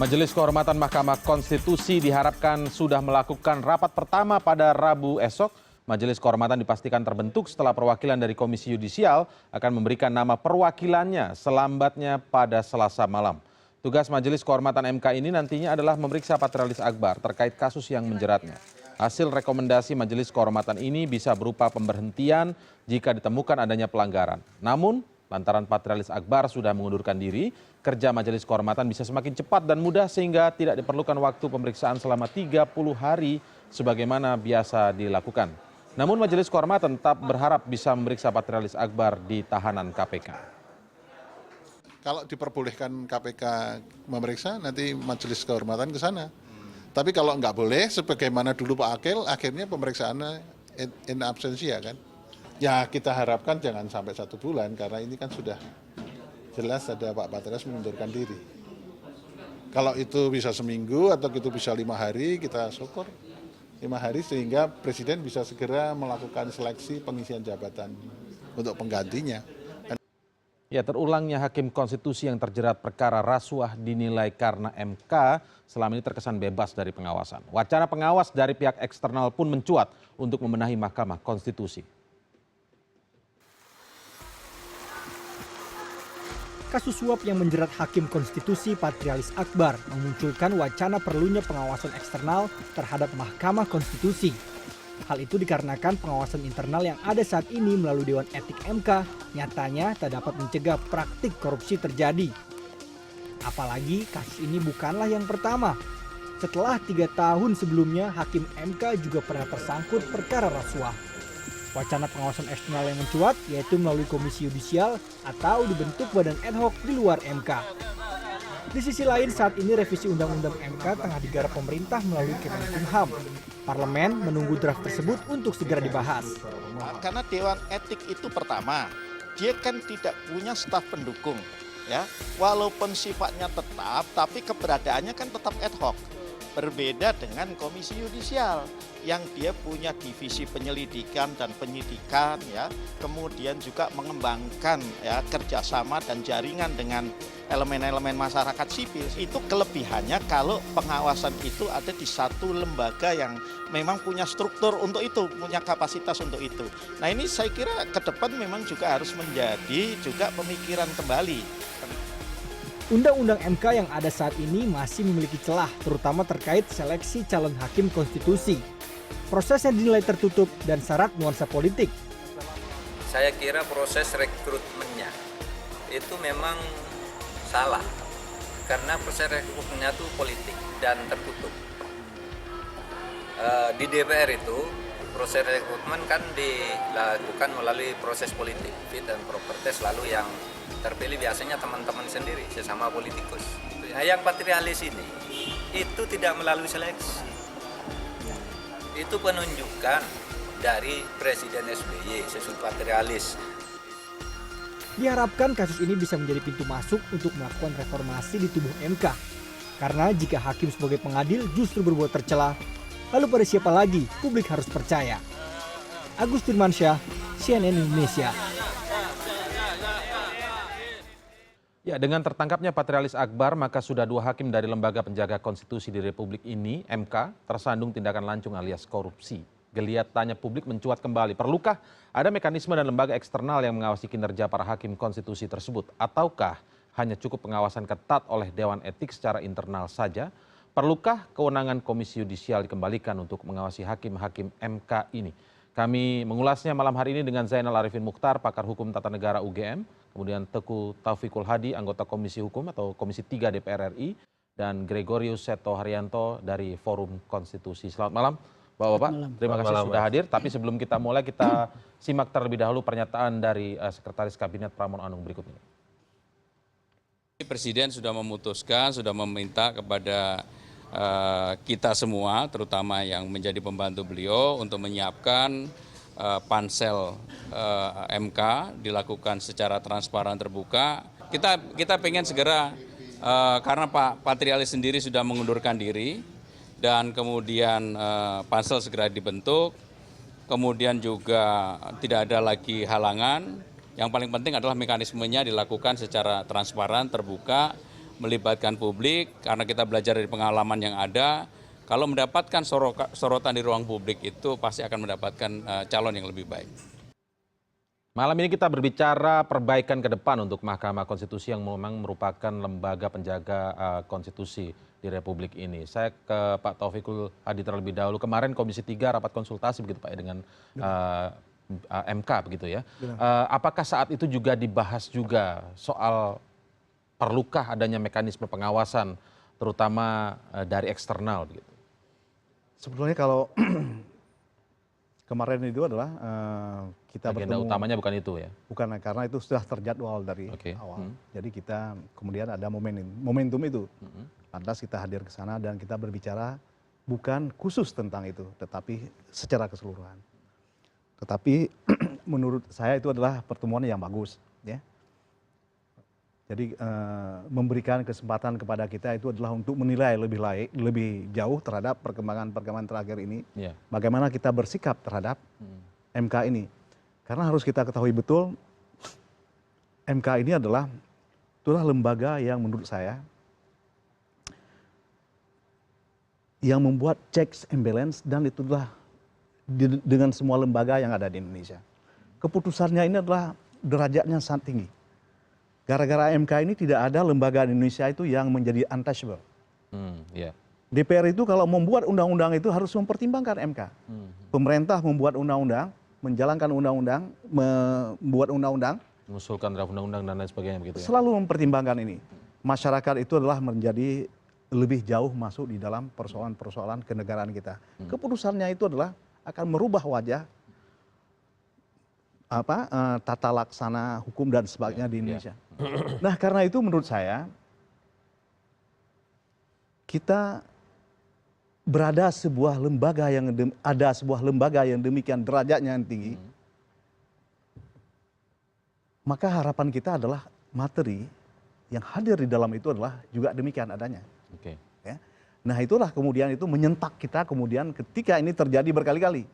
Majelis Kehormatan Mahkamah Konstitusi diharapkan sudah melakukan rapat pertama pada Rabu esok. Majelis Kehormatan dipastikan terbentuk setelah perwakilan dari Komisi Yudisial akan memberikan nama perwakilannya selambatnya pada Selasa malam. Tugas Majelis Kehormatan MK ini nantinya adalah memeriksa Patrialis Akbar terkait kasus yang menjeratnya. Hasil rekomendasi Majelis Kehormatan ini bisa berupa pemberhentian jika ditemukan adanya pelanggaran. Namun, lantaran Patrialis Akbar sudah mengundurkan diri, kerja Majelis Kehormatan bisa semakin cepat dan mudah sehingga tidak diperlukan waktu pemeriksaan selama 30 hari sebagaimana biasa dilakukan. Namun Majelis Kehormatan tetap berharap bisa memeriksa Patrialis Akbar di tahanan KPK. Kalau diperbolehkan KPK memeriksa, nanti Majelis Kehormatan ke sana. Tapi kalau nggak boleh, sebagaimana dulu Pak Akil, akhirnya pemeriksaannya in absentia kan. Ya kita harapkan jangan sampai 1 bulan, karena ini kan sudah jelas ada Pak Patrialis mengundurkan diri. Kalau itu bisa seminggu atau itu bisa 5 hari, kita syukur 5 hari sehingga Presiden bisa segera melakukan seleksi pengisian jabatan untuk penggantinya. Ya, terulangnya Hakim Konstitusi yang terjerat perkara rasuah dinilai karena MK selama ini terkesan bebas dari pengawasan. Wacana pengawas dari pihak eksternal pun mencuat untuk membenahi Mahkamah Konstitusi. Kasus suap yang menjerat Hakim Konstitusi Patrialis Akbar memunculkan wacana perlunya pengawasan eksternal terhadap Mahkamah Konstitusi. Hal itu dikarenakan pengawasan internal yang ada saat ini melalui Dewan Etik MK nyatanya tak dapat mencegah praktik korupsi terjadi. Apalagi kasus ini bukanlah yang pertama. Setelah 3 tahun sebelumnya, Hakim MK juga pernah tersangkut perkara rasuah. Wacana pengawasan eksternal yang mencuat yaitu melalui Komisi Yudisial atau dibentuk badan ad hoc di luar MK. Di sisi lain, saat ini revisi Undang-Undang MK tengah digarap pemerintah melalui Kemenkumham. Parlemen menunggu draft tersebut untuk segera dibahas. Karena Dewan Etik itu pertama, dia kan tidak punya staf pendukung, ya. Walaupun sifatnya tetap, tapi keberadaannya kan tetap ad hoc. Berbeda dengan Komisi Yudisial yang dia punya divisi penyelidikan dan penyidikan, ya, kemudian juga mengembangkan ya kerjasama dan jaringan dengan elemen-elemen masyarakat sipil. Itu kelebihannya kalau pengawasan itu ada di satu lembaga yang memang punya struktur untuk itu, punya kapasitas untuk itu. Nah ini saya kira ke depan memang juga harus menjadi juga pemikiran kembali. Undang-undang MK yang ada saat ini masih memiliki celah, terutama terkait seleksi calon hakim konstitusi. Prosesnya dinilai tertutup dan syarat nuansa politik. Saya kira proses rekrutmennya itu memang salah, karena proses rekrutmennya itu politik dan tertutup. Di DPR itu proses rekrutmen kan dilakukan melalui proses politik, fit and proper test, lalu yang terpilih biasanya teman-teman sendiri, sesama politikus. Nah, yang Patrialis ini itu tidak melalui seleksi. Itu penunjukan dari Presiden SBY, sesuatu Patrialis. Diharapkan kasus ini bisa menjadi pintu masuk untuk melakukan reformasi di tubuh MK. Karena jika hakim sebagai pengadil justru berbuat tercela, lalu pada siapa lagi publik harus percaya? Agus Firmansyah, CNN Indonesia. Ya, dengan tertangkapnya Patrialis Akbar, maka sudah 2 hakim dari Lembaga Penjaga Konstitusi di Republik ini, MK, tersandung tindakan lancung alias korupsi. Geliat tanya publik mencuat kembali. Perlukah ada mekanisme dan lembaga eksternal yang mengawasi kinerja para hakim konstitusi tersebut? Ataukah hanya cukup pengawasan ketat oleh Dewan Etik secara internal saja? Perlukah kewenangan Komisi Yudisial dikembalikan untuk mengawasi hakim-hakim MK ini? Kami mengulasnya malam hari ini dengan Zainal Arifin Mukhtar, pakar hukum tata negara UGM, kemudian Teguh Taufikul Hadi, anggota Komisi Hukum atau Komisi 3 DPR RI, dan Gregorius Seto Haryanto dari Forum Konstitusi. Selamat malam, Bapak-Bapak. Terima kasih sudah hadir. Tapi sebelum kita mulai, kita simak terlebih dahulu pernyataan dari Sekretaris Kabinet Pramono Anung berikut ini. Presiden sudah memutuskan, sudah meminta kepada kita semua, terutama yang menjadi pembantu beliau, untuk menyiapkan pansel MK dilakukan secara transparan terbuka. Kita pengen segera, karena Pak Patrialis sendiri sudah mengundurkan diri, dan kemudian pansel segera dibentuk, kemudian juga tidak ada lagi halangan. Yang paling penting adalah mekanismenya dilakukan secara transparan, terbuka, melibatkan publik, karena kita belajar dari pengalaman yang ada. Kalau mendapatkan sorotan di ruang publik itu pasti akan mendapatkan calon yang lebih baik. Malam ini kita berbicara perbaikan ke depan untuk Mahkamah Konstitusi yang memang merupakan lembaga penjaga konstitusi di Republik ini. Saya ke Pak Taufikul Hadi terlebih dahulu. Kemarin Komisi 3 rapat konsultasi begitu Pak ya dengan MK begitu ya. Apakah saat itu juga dibahas juga soal perlukah adanya mekanisme pengawasan terutama dari eksternal begitu? Sebetulnya kalau kemarin itu adalah kita agenda bertemu, utamanya bukan itu ya? bukan karena itu sudah terjadwal dari awal. Jadi kita kemudian ada momentum itu. Lantas kita hadir ke sana dan kita berbicara bukan khusus tentang itu, tetapi secara keseluruhan. Tetapi menurut saya itu adalah pertemuan yang bagus, ya. Jadi memberikan kesempatan kepada kita itu adalah untuk menilai lebih jauh terhadap perkembangan terakhir ini. Yeah. Bagaimana kita bersikap terhadap MK ini. Karena harus kita ketahui betul, MK ini itulah lembaga yang menurut saya yang membuat checks and balance, dan itulah dengan semua lembaga yang ada di Indonesia. Keputusannya ini adalah derajatnya sangat tinggi. Gara-gara MK ini tidak ada lembaga di Indonesia itu yang menjadi untouchable. Yeah. DPR itu kalau membuat undang-undang itu harus mempertimbangkan MK. Pemerintah membuat undang-undang, menjalankan undang-undang, membuat undang-undang, mengusulkan draft undang-undang dan lain sebagainya begitu ya? Selalu mempertimbangkan ini. Masyarakat itu adalah menjadi lebih jauh masuk di dalam persoalan-persoalan kenegaraan kita. Keputusannya itu adalah akan merubah wajah tata laksana hukum dan sebagainya di Indonesia. Nah, karena itu menurut saya kita berada sebuah lembaga yang demikian derajatnya yang tinggi. Maka harapan kita adalah materi yang hadir di dalam itu adalah juga demikian adanya. Oke. Ya. Nah, itulah kemudian itu menyentak kita kemudian ketika ini terjadi berkali-kali.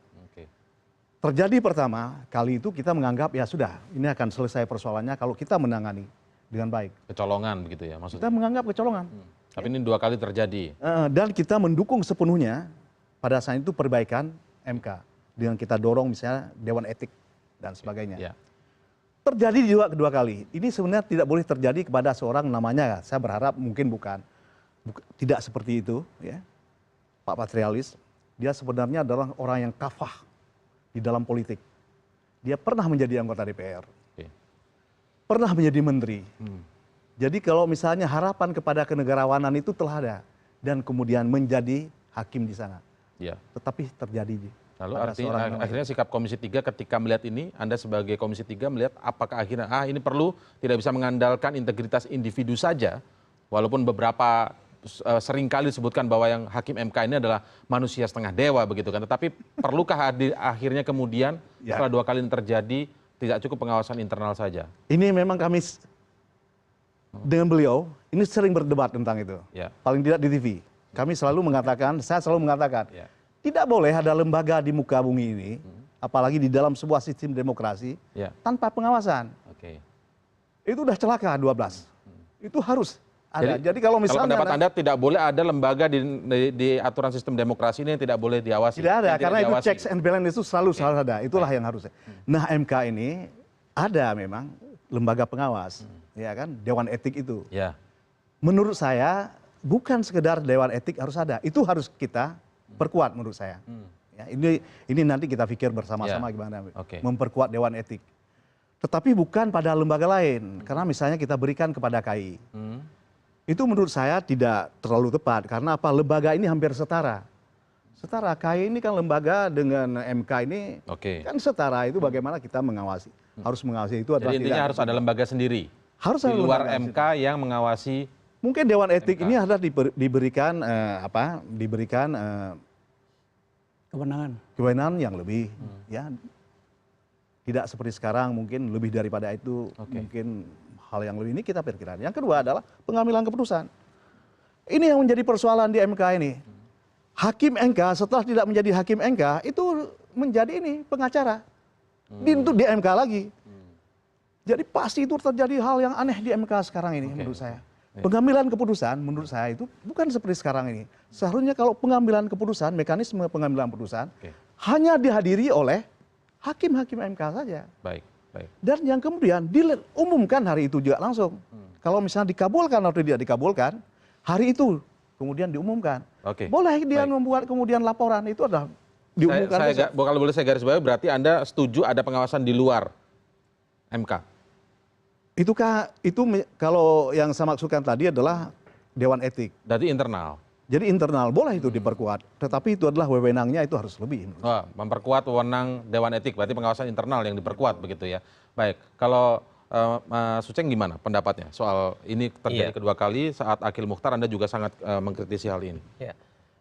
Terjadi pertama kali itu kita menganggap ya sudah, ini akan selesai persoalannya kalau kita menangani dengan baik. Kecolongan begitu ya maksudnya? Kita menganggap kecolongan. Tapi ini 2 kali terjadi. Dan kita mendukung sepenuhnya pada saat itu perbaikan MK. Dengan kita dorong misalnya Dewan Etik dan sebagainya. Ya. Terjadi juga kedua kali. Ini sebenarnya tidak boleh terjadi kepada seorang namanya, saya berharap mungkin tidak seperti itu. Ya. Pak Patrialis, dia sebenarnya adalah orang yang kafah di dalam politik. Dia pernah menjadi anggota DPR. Pernah menjadi menteri. Jadi kalau misalnya harapan kepada kenegarawanan itu telah ada. Dan kemudian menjadi hakim di sana. Ya. Tetapi terjadi. Lalu akhirnya sikap Komisi 3 ketika melihat ini, Anda sebagai Komisi 3 melihat apakah akhirnya ini perlu tidak bisa mengandalkan integritas individu saja. Walaupun beberapa seringkali disebutkan bahwa yang hakim MK ini adalah manusia setengah dewa begitu kan. Tetapi perlukah akhirnya kemudian setelah 2 kali ini terjadi tidak cukup pengawasan internal saja? Ini memang kami dengan beliau ini sering berdebat tentang itu. Ya. Paling tidak di TV. Kami selalu mengatakan, saya selalu mengatakan, tidak boleh ada lembaga di muka bumi ini, apalagi di dalam sebuah sistem demokrasi, tanpa pengawasan. Itu udah celaka 12. Itu harus ada. Jadi kalau misalnya pendapat Anda tidak boleh ada lembaga di aturan sistem demokrasi ini yang tidak boleh diawasi. Tidak ada, karena itu checks and balance itu selalu ada. Itulah yang harusnya. Nah, MK ini ada memang lembaga pengawas, ya kan, Dewan Etik itu. Ya. Menurut saya bukan sekedar Dewan Etik harus ada, itu harus kita perkuat menurut saya. Ya, ini nanti kita pikir bersama-sama gimana memperkuat Dewan Etik. Tetapi bukan pada lembaga lain, karena misalnya kita berikan kepada KI. Itu menurut saya tidak terlalu tepat, karena apa? Lembaga ini hampir setara. Setara, KI ini kan lembaga dengan MK ini kan setara, itu bagaimana kita mengawasi. Harus mengawasi itu adalah. Jadi intinya harus ada lembaga sendiri. Harus di luar MK yang mengawasi. Mungkin Dewan Etik MK ini adalah diberikan kewenangan yang lebih, ya. Tidak seperti sekarang, mungkin lebih daripada itu, mungkin hal yang lebih ini kita perkirakan. Yang kedua adalah pengambilan keputusan. Ini yang menjadi persoalan di MK ini. Hakim MK setelah tidak menjadi hakim MK itu menjadi ini pengacara. Untuk di MK lagi. Jadi pasti itu terjadi hal yang aneh di MK sekarang ini menurut saya. Pengambilan keputusan menurut saya itu bukan seperti sekarang ini. Seharusnya kalau pengambilan keputusan, mekanisme pengambilan keputusan hanya dihadiri oleh hakim-hakim MK saja. Baik, baik. Dan yang kemudian diumumkan hari itu juga langsung. Kalau misalnya dikabulkan atau tidak dikabulkan, hari itu kemudian diumumkan. Boleh dia membuat kemudian laporan, itu adalah diumumkan. Kalau boleh saya garis bawahi, berarti Anda setuju ada pengawasan di luar MK? Itu kalau yang saya maksudkan tadi adalah Dewan Etik. Berarti internal? Jadi internal, boleh itu diperkuat. Tetapi itu adalah wewenangnya itu harus lebih. Memperkuat wewenang Dewan Etik, berarti pengawasan internal yang diperkuat begitu ya. Baik, kalau Mas Uceng gimana pendapatnya soal ini terjadi kedua kali saat Akil Mukhtar, Anda juga sangat mengkritisi hal ini. Ya.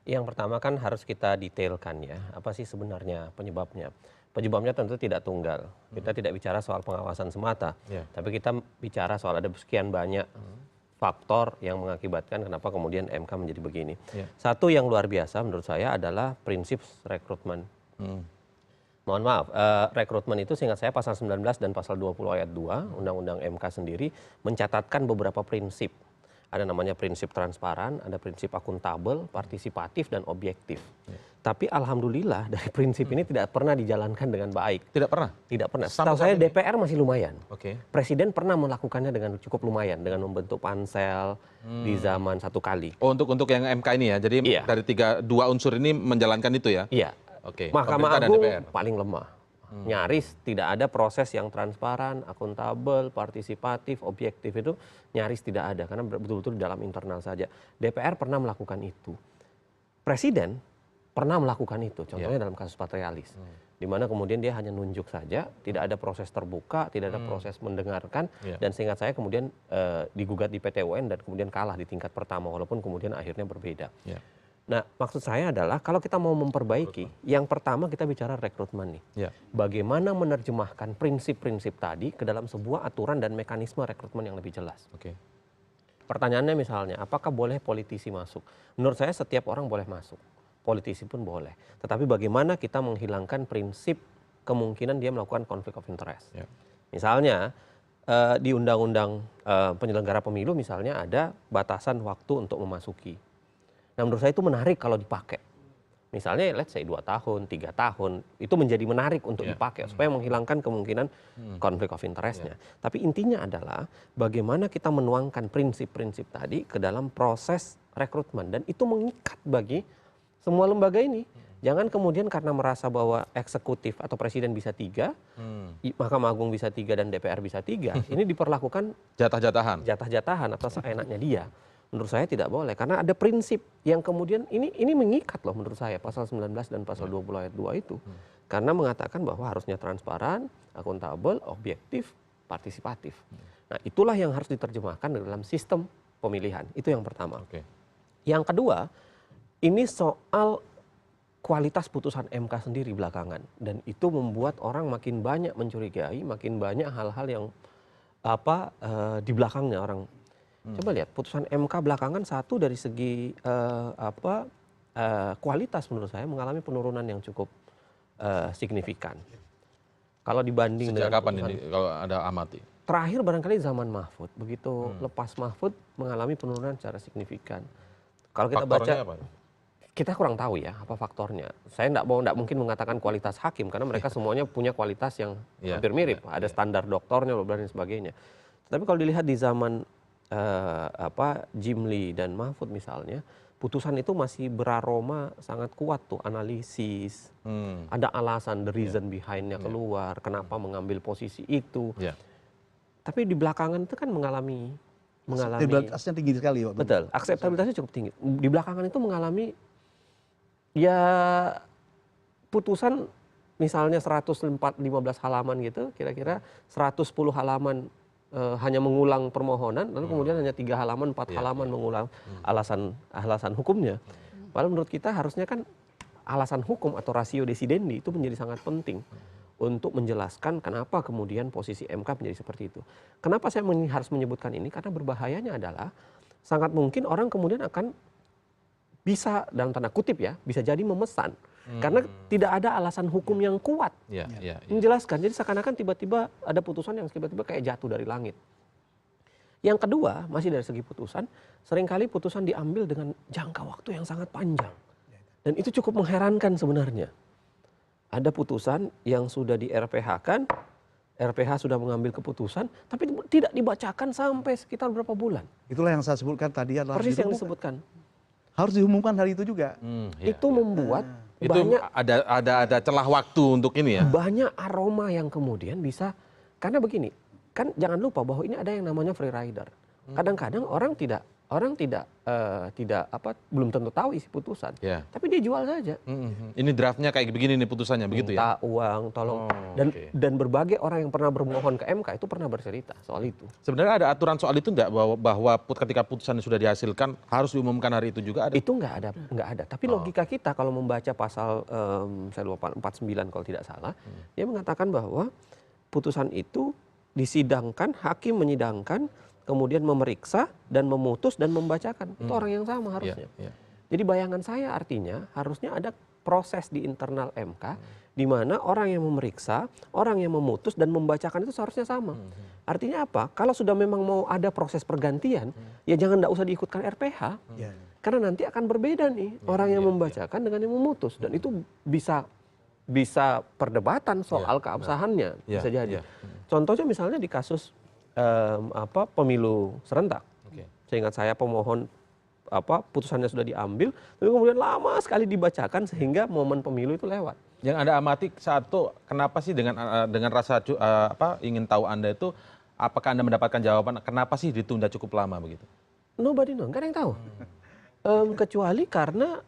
Yang pertama kan harus kita detailkan ya, apa sih sebenarnya penyebabnya. Penyebabnya tentu tidak tunggal. Kita tidak bicara soal pengawasan semata, tapi kita bicara soal ada sekian banyak faktor yang mengakibatkan kenapa kemudian MK menjadi begini. Satu yang luar biasa menurut saya adalah prinsip rekrutmen. Mohon maaf, rekrutmen itu seingat saya pasal 19 dan pasal 20 ayat 2 Undang-Undang MK sendiri mencatatkan beberapa prinsip. Ada namanya prinsip transparan, ada prinsip akuntabel, partisipatif, dan objektif. Tapi alhamdulillah dari prinsip ini tidak pernah dijalankan dengan baik. Tidak pernah? Tidak pernah. Setahu saya DPR masih lumayan. Presiden pernah melakukannya dengan cukup lumayan, dengan membentuk pansel di zaman satu kali. Oh, untuk yang MK ini ya? Jadi dari dua unsur ini menjalankan itu ya? Iya. Mahkamah Agung paling lemah. Nyaris tidak ada proses yang transparan, akuntabel, partisipatif, objektif, itu nyaris tidak ada karena betul-betul dalam internal saja. DPR pernah melakukan itu. Presiden pernah melakukan itu, contohnya dalam kasus Patrialis. Di mana kemudian dia hanya nunjuk saja, tidak ada proses terbuka, tidak ada proses mendengarkan, dan seingat saya kemudian digugat di PT UN dan kemudian kalah di tingkat pertama, walaupun kemudian akhirnya berbeda. Nah, maksud saya adalah kalau kita mau memperbaiki, yang pertama kita bicara rekrutmen nih. Bagaimana menerjemahkan prinsip-prinsip tadi ke dalam sebuah aturan dan mekanisme rekrutmen yang lebih jelas. Pertanyaannya misalnya, apakah boleh politisi masuk? Menurut saya setiap orang boleh masuk, politisi pun boleh. Tetapi bagaimana kita menghilangkan prinsip kemungkinan dia melakukan konflik of interest. Misalnya, di Undang-Undang Penyelenggara Pemilu misalnya ada batasan waktu untuk memasuki. Nah, menurut saya itu menarik kalau dipakai. Misalnya let's say 2 tahun, 3 tahun, itu menjadi menarik untuk dipakai supaya menghilangkan kemungkinan konflik of interest-nya. Tapi intinya adalah bagaimana kita menuangkan prinsip-prinsip tadi ke dalam proses rekrutmen, dan itu mengikat bagi semua lembaga ini. Jangan kemudian karena merasa bahwa eksekutif atau presiden bisa 3, Mahkamah Agung bisa 3 dan DPR bisa 3, ini diperlakukan jatah-jatahan atau seenaknya dia. Menurut saya tidak boleh, karena ada prinsip yang kemudian ini mengikat loh menurut saya, pasal 19 dan pasal 20 ayat 2 itu. Karena mengatakan bahwa harusnya transparan, akuntabel, objektif, partisipatif. Nah, itulah yang harus diterjemahkan dalam sistem pemilihan. Itu yang pertama. Yang kedua, ini soal kualitas putusan MK sendiri belakangan. Dan itu membuat orang makin banyak mencurigai, makin banyak hal-hal yang di belakangnya orang. Coba lihat putusan MK belakangan, satu dari segi kualitas menurut saya mengalami penurunan yang cukup signifikan. Kalau dibanding sejak kapan ini kalau ada amati? Terakhir barangkali zaman Mahfud, begitu lepas Mahfud mengalami penurunan secara signifikan. Kalau kita baca, kita kurang tahu ya apa faktornya. Saya tidak mungkin mengatakan kualitas hakim karena mereka semuanya punya kualitas yang hampir mirip. Ada standar doktornya dan sebagainya. Tapi kalau dilihat di zaman Jimli dan Mahfud misalnya, putusan itu masih beraroma sangat kuat tuh, analisis, ada alasan, the reason behind-nya keluar, kenapa mengambil posisi itu. Tapi di belakangan itu kan mengalami akseptabilitasnya tinggi sekali waktu. Betul, akseptabilitasnya cukup tinggi. Di belakangan itu mengalami putusan misalnya 115 halaman gitu, kira-kira 110 halaman hanya mengulang permohonan, lalu kemudian hanya 3 halaman, 4 halaman mengulang alasan hukumnya. Padahal menurut kita harusnya kan alasan hukum atau ratio decidendi itu menjadi sangat penting untuk menjelaskan kenapa kemudian posisi MK menjadi seperti itu. Kenapa saya harus menyebutkan ini? Karena berbahayanya adalah sangat mungkin orang kemudian akan bisa, dalam tanda kutip ya, bisa jadi memesan. Karena tidak ada alasan hukum yang kuat menjelaskan. Jadi seakan-akan tiba-tiba ada putusan yang tiba-tiba kayak jatuh dari langit. Yang kedua, masih dari segi putusan, seringkali putusan diambil dengan jangka waktu yang sangat panjang. Dan itu cukup mengherankan sebenarnya. Ada putusan yang sudah di RPH-kan, RPH sudah mengambil keputusan, tapi tidak dibacakan sampai sekitar berapa bulan. Itulah yang saya sebutkan tadi adalah persis yang disebutkan. Harus diumumkan hari itu juga. Itu membuat itu banyak ada celah waktu untuk ini ya. banyak aroma yang kemudian bisa, karena begini, kan jangan lupa bahwa ini ada yang namanya free rider. Kadang-kadang orang tidak belum tentu tahu isi putusan, tapi dia jual saja. Ini draftnya kayak begini nih putusannya, begitu ya? Minta uang, tolong. Dan berbagai orang yang pernah bermohon ke MK itu pernah bercerita soal itu. Sebenarnya ada aturan soal itu enggak, bahwa ketika putusan sudah dihasilkan harus diumumkan hari itu juga ada? Itu nggak ada. Tapi logika kita kalau membaca pasal saya lupa 49 kalau tidak salah, dia mengatakan bahwa putusan itu disidangkan, hakim menyidangkan, kemudian memeriksa dan memutus dan membacakan. Itu orang yang sama harusnya. Jadi bayangan saya artinya harusnya ada proses di internal MK di mana orang yang memeriksa, orang yang memutus dan membacakan itu seharusnya sama. Artinya apa? Kalau sudah memang mau ada proses pergantian, ya jangan usah diikutkan RPH. Karena nanti akan berbeda nih orang yang membacakan dengan yang memutus, dan itu bisa perdebatan soal keabsahannya, bisa jadi. Contohnya misalnya di kasus pemilu serentak. Seingat saya pemohon putusannya sudah diambil, tapi kemudian lama sekali dibacakan sehingga momen pemilu itu lewat. Yang Anda amati satu, kenapa sih dengan rasa ingin tahu Anda itu, apakah Anda mendapatkan jawaban kenapa sih ditunda cukup lama begitu? Nobody know, nggak ada yang tahu. Kecuali karena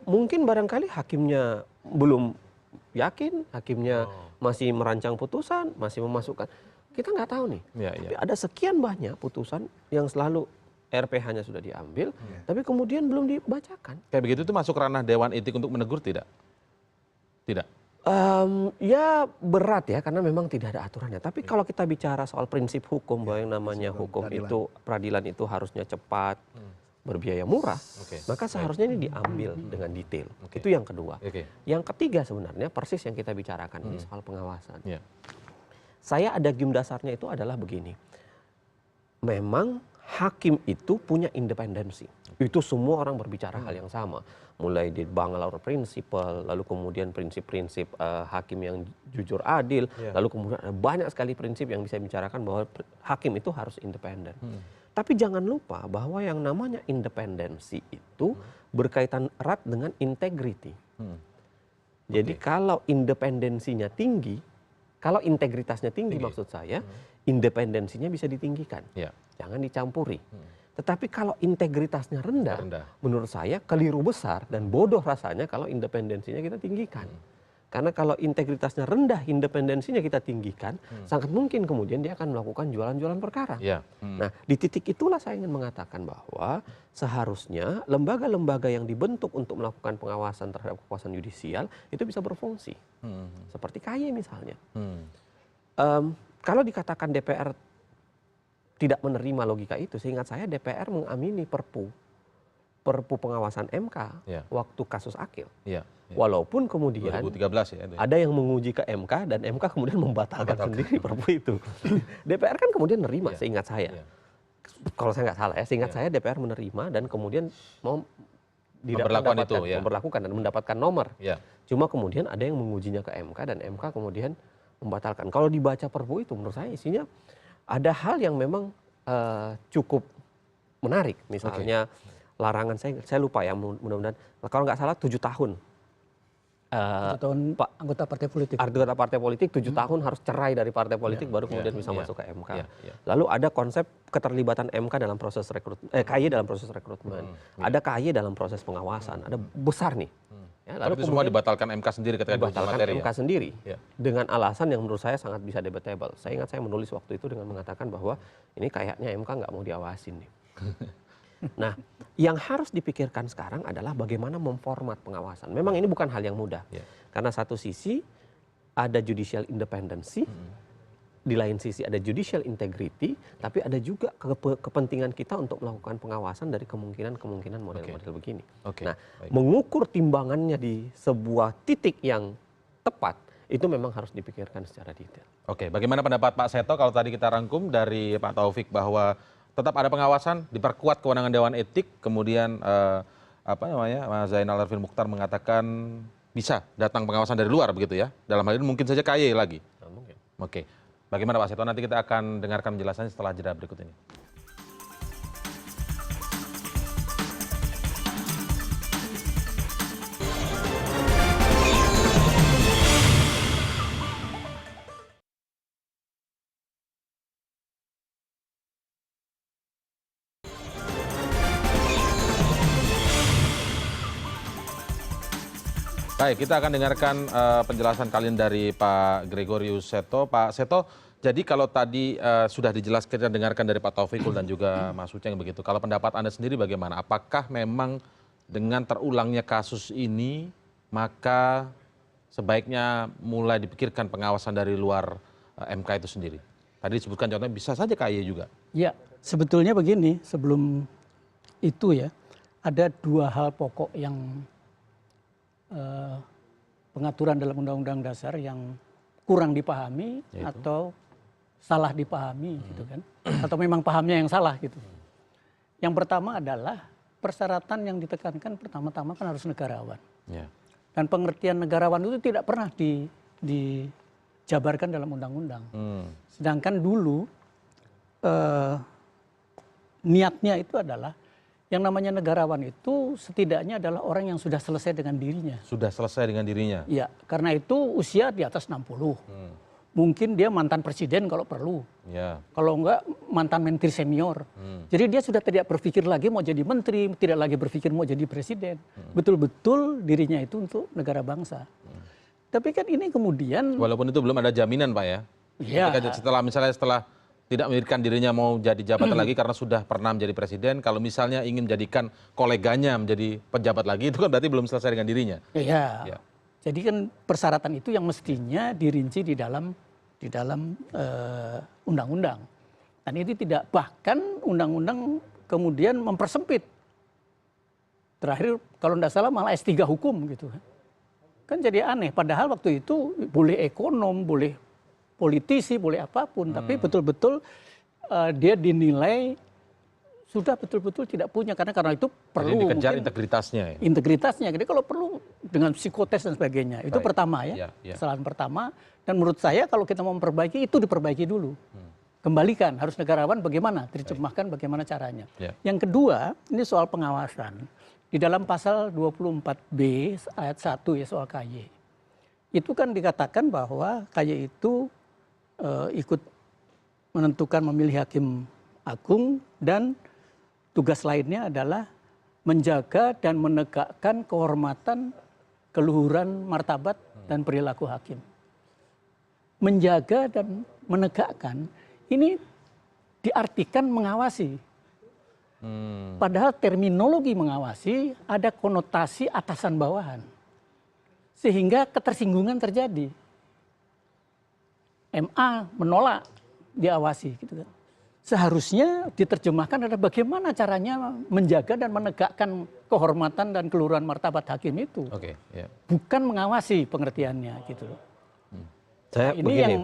mungkin barangkali hakimnya belum yakin, hakimnya masih merancang putusan, masih memasukkan. Kita nggak tahu nih, tapi ada sekian banyak putusan yang selalu RPH-nya sudah diambil, tapi kemudian belum dibacakan. Kayak begitu itu masuk ranah Dewan Etik untuk menegur tidak? Tidak? Ya berat ya, karena memang tidak ada aturannya. Tapi kalau kita bicara soal prinsip hukum, bahwa yang namanya hukum itu, peradilan itu harusnya cepat, berbiaya murah, maka seharusnya ini diambil dengan detail. Itu yang kedua. Yang ketiga sebenarnya persis yang kita bicarakan ini soal pengawasan. Saya ada game dasarnya itu adalah begini. Memang hakim itu punya independensi. Itu semua orang berbicara hal yang sama. Mulai di Bangalore Principle, lalu kemudian prinsip-prinsip hakim yang jujur adil, lalu kemudian ada banyak sekali prinsip yang bisa bicarakan bahwa hakim itu harus independen. Tapi jangan lupa bahwa yang namanya independensi itu berkaitan erat dengan integrity. Jadi kalau independensinya tinggi, kalau integritasnya tinggi maksud saya, independensinya bisa ditinggikan. Jangan dicampuri. Tetapi kalau integritasnya rendah, menurut saya keliru besar dan bodoh rasanya kalau independensinya kita tinggikan. Karena kalau integritasnya rendah, independensinya kita tinggikan, sangat mungkin kemudian dia akan melakukan jualan-jualan perkara. Nah, di titik itulah saya ingin mengatakan bahwa seharusnya lembaga-lembaga yang dibentuk untuk melakukan pengawasan terhadap kekuasaan yudisial itu bisa berfungsi. Seperti KY misalnya. Kalau dikatakan DPR tidak menerima logika itu, seingat saya DPR mengamini Perpu pengawasan MK waktu kasus Akil. Walaupun kemudian 2013 ya, ada yang menguji ke MK dan MK kemudian membatalkan sendiri Perpu itu. DPR kan kemudian menerima, seingat saya. Kalau saya nggak salah ya, seingat saya DPR menerima dan kemudian mau memperlakukan dan mendapatkan nomor. Cuma kemudian ada yang mengujinya ke MK dan MK kemudian membatalkan. Kalau dibaca Perpu itu menurut saya isinya ada hal yang memang cukup menarik. Misalnya larangan, saya lupa ya, mudah-mudahan kalau nggak salah 7 tahun. 7 tahun anggota partai politik. Anggota partai politik 7 tahun harus cerai dari partai politik baru kemudian bisa masuk ke MK. Lalu ada konsep keterlibatan MK dalam proses rekrutmen, KY dalam proses rekrutmen. Ada KY dalam proses pengawasan. Ada besar nih. Lalu itu semua dibatalkan MK sendiri ketika dibatalkan MK sendiri dengan alasan yang menurut saya sangat bisa debatable. Saya ingat saya menulis waktu itu dengan mengatakan bahwa ini kayaknya MK nggak mau diawasin nih. Nah, yang harus dipikirkan sekarang adalah bagaimana memformat pengawasan. Memang ini bukan hal yang mudah. Karena satu sisi ada judicial independency, di lain sisi ada judicial integrity, tapi ada juga kepentingan kita untuk melakukan pengawasan dari kemungkinan model-model begini. Nah, mengukur timbangannya di sebuah titik yang tepat, itu memang harus dipikirkan secara detail. Bagaimana pendapat Pak Seto kalau tadi kita rangkum dari Pak Taufik bahwa tetap ada pengawasan, diperkuat kewenangan Dewan Etik, kemudian Mas Zainal Arifin Mokhtar mengatakan bisa datang pengawasan dari luar begitu ya. Dalam hal ini mungkin saja KY lagi. Mungkin. Oke. Bagaimana Pak Seto? Nanti kita akan dengarkan penjelasannya setelah jeda berikut ini. Baik, kita akan dengarkan penjelasan kalian dari Pak Gregorius Seto. Pak Seto, jadi kalau tadi sudah dijelaskan dan dengarkan dari Pak Taufikul dan juga Mas Uceng begitu, kalau pendapat Anda sendiri bagaimana? Apakah memang dengan terulangnya kasus ini, maka sebaiknya mulai dipikirkan pengawasan dari luar MK itu sendiri? Tadi disebutkan contohnya bisa saja KY juga. Ya, sebetulnya begini, sebelum itu ya, ada dua hal pokok yang pengaturan dalam Undang-Undang Dasar yang kurang dipahami atau salah dipahami gitu kan, atau memang pahamnya yang salah gitu. Yang pertama adalah persyaratan yang ditekankan pertama-tama kan harus negarawan. Dan pengertian negarawan itu tidak pernah dijabarkan dalam undang-undang. Sedangkan dulu niatnya itu adalah yang namanya negarawan itu setidaknya adalah orang yang sudah selesai dengan dirinya. Sudah selesai dengan dirinya? Iya, karena itu usia di atas 60. Mungkin dia mantan presiden kalau perlu. Kalau enggak mantan menteri senior. Jadi dia sudah tidak berpikir lagi mau jadi menteri, tidak lagi berpikir mau jadi presiden. Betul-betul dirinya itu untuk negara bangsa. Tapi kan ini kemudian... Walaupun itu belum ada jaminan Pak ya? Iya. Setelah tidak memikirkan dirinya mau jadi jabatan lagi karena sudah pernah menjadi presiden, kalau misalnya ingin menjadikan koleganya menjadi pejabat lagi, itu kan berarti belum selesai dengan dirinya. Iya. Jadi kan persyaratan itu yang mestinya dirinci di dalam undang-undang. Dan itu tidak, bahkan undang-undang kemudian mempersempit. Terakhir kalau tidak salah malah S3 hukum gitu. Kan jadi aneh, padahal waktu itu boleh ekonom, boleh politisi, boleh apapun, tapi betul-betul dia dinilai sudah betul-betul tidak punya, karena itu perlu jadi dikejar integritasnya. Ya? Integritasnya, jadi kalau perlu dengan psikotes dan sebagainya, itu pertama ya, kesalahan pertama. Dan menurut saya kalau kita mau memperbaiki itu diperbaiki dulu, kembalikan harus negarawan bagaimana, terjemahkan bagaimana caranya. Yang kedua ini soal pengawasan di dalam pasal 24B ayat 1 ya soal KY. Itu kan dikatakan bahwa KY itu ikut menentukan memilih hakim agung dan tugas lainnya adalah menjaga dan menegakkan kehormatan, keluhuran, martabat dan perilaku hakim. Menjaga dan menegakkan ini diartikan mengawasi. Padahal terminologi mengawasi ada konotasi atasan bawahan. Sehingga ketersinggungan terjadi. MA menolak diawasi gitu kan. Seharusnya diterjemahkan adalah bagaimana caranya menjaga dan menegakkan kehormatan dan keluhuran martabat hakim itu. Bukan mengawasi pengertiannya gitu loh. Saya ini begini,